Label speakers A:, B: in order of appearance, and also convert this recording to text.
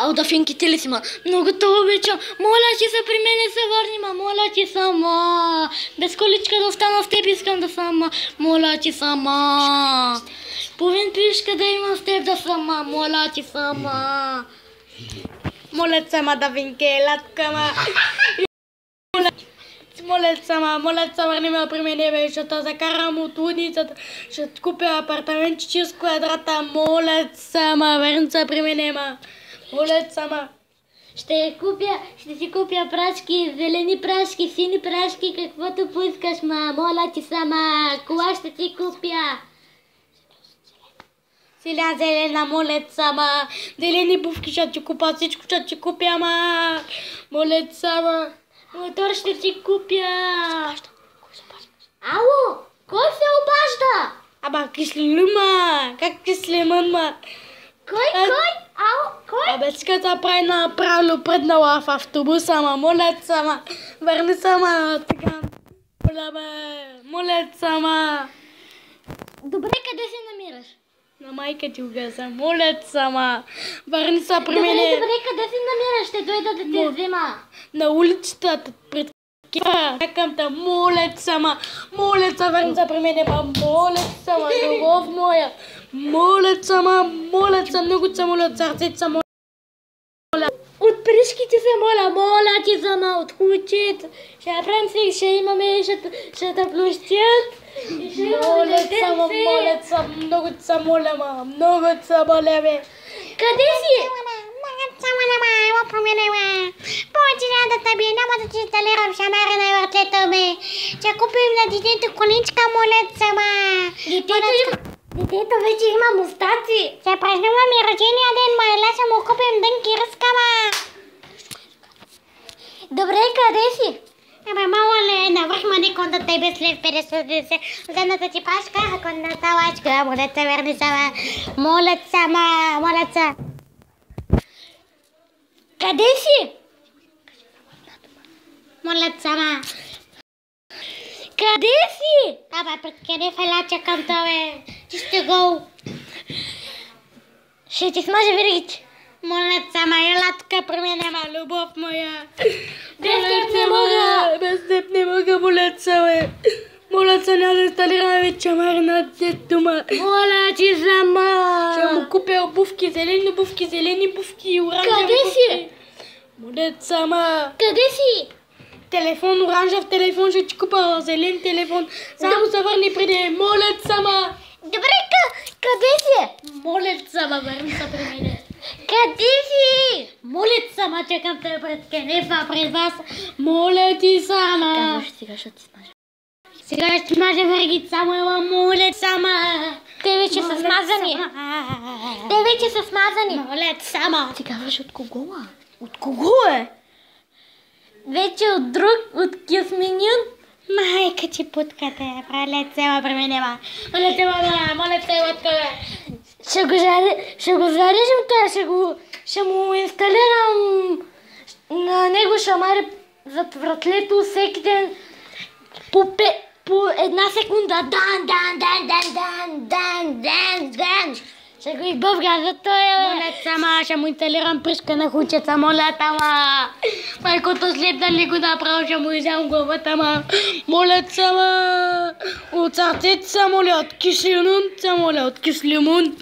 A: Ау, да финките ли си, ма? Много те обичам. Моля ти се, при мене се върни, ма. Моля ти сама. Без количка да остана с теб, искам да сама. Моля ти сама. Половин пишка да имам с теб да сама. Моля ти сама.
B: Моля сама да винке, латка, ма. Моля сама, върни ме при мене, бе, ще те закарам от лудницата, ще купя апартамент 40 квадрата, моля сама, върни се при мене, ма. Моля сама.
A: Ще си купя прашки, зелени прашки, сини прашки, каквото поискаш, ма. Моля ти сама, кола ще ти купя.
B: Силя зелена, моля сама, зелени бувки ще ти купя, всичко ще ти купя, ма. Моля сама.
A: Мотор ще ти купя. Ало, кой се обажда?
B: Аба, кислима, как кислиман, ма.
A: Кой? Ало, кой?
B: Абе, ска да прави направо преднала в автобуса, ма, моля сама, върни сама, така, моля сама.
A: Добре, къде се намираш?
B: На майка ти угаза, моля сама, върни се при мене.
A: Добре, къде се намираш? Ще дойда да те взема.
B: На улицата, пред кифа, чакам те, моля сама, върни се при мене, ма, моля сама, любов моя. Моля сама, много се моля от сърцето се моля.
A: От пришките се моля ти сама, от кучета. Ще направим си, ще имаме, ще те плющят.
B: Моля сама, много се моля, ма, много се моля, бе.
A: Къде си?
C: Повече няма да те бие, няма да ти инсталирам шамара на въртлето ми. Ще купим на детето количка, моля сама.
A: Детето вече има мустаци.
C: Ще празнуваме рождения ден, ма, ела ще му купим дънки ръска, ма.
A: Добре, къде си?
C: Абе, мала ли, навърхма не конта тебе след 50. Задната ти пашка, конната лачка, моля се, верни сама. Моля се.
A: Къде си?
C: Моля сама.
A: Къде си?
C: Абе, пред къде фала чакам тебе? Чисто гол.
A: Ще ти смажа виригите.
C: Моля сама, ела тук при мене, ма, любов моя.
A: Без теб не мога.
B: Без теб не мога, моля сама. Моля се, няма да инсталираме вече шамара на детето, ма.
A: Моля ти сама.
B: Ще му купя обувки, зелени бувки, оранжеви
A: Къде си?
B: бувки. Моля сама.
A: Къде си?
B: Телефон, оранжев телефон, ще ти купа зелен телефон. Само се върни преди. Моля сама.
A: Добре, къде си?
B: Моля сама, върни се при мене.
A: Къде си?
B: Моля сама, чакам те пред кенефа, пред вас. Моля ти сама.
A: Казваш, сега ще ти смажа.
B: Сега ще смажа вергите само, ела, моля сама.
A: Те вече са смазани.
B: Моля сама.
A: Ти казваш от кого, а?
B: От кого е?
A: Вече от друг, от Кюсминюн.
C: Майка ти путката е, пролет села при мене, ма.
B: Моля села, това.
A: Ще го зарежем това, ще му инсталирам на него шамари зад вратлето всеки ден по една секунда. Дан. Ще го избъвга за това.
B: Моля сама, ще му инсталирам пръшка на хучеца, моля тама. Майкото след да ли го направо, ще му изям главата, ма. Моля сама. От сърцето са, моля, от кишлимун,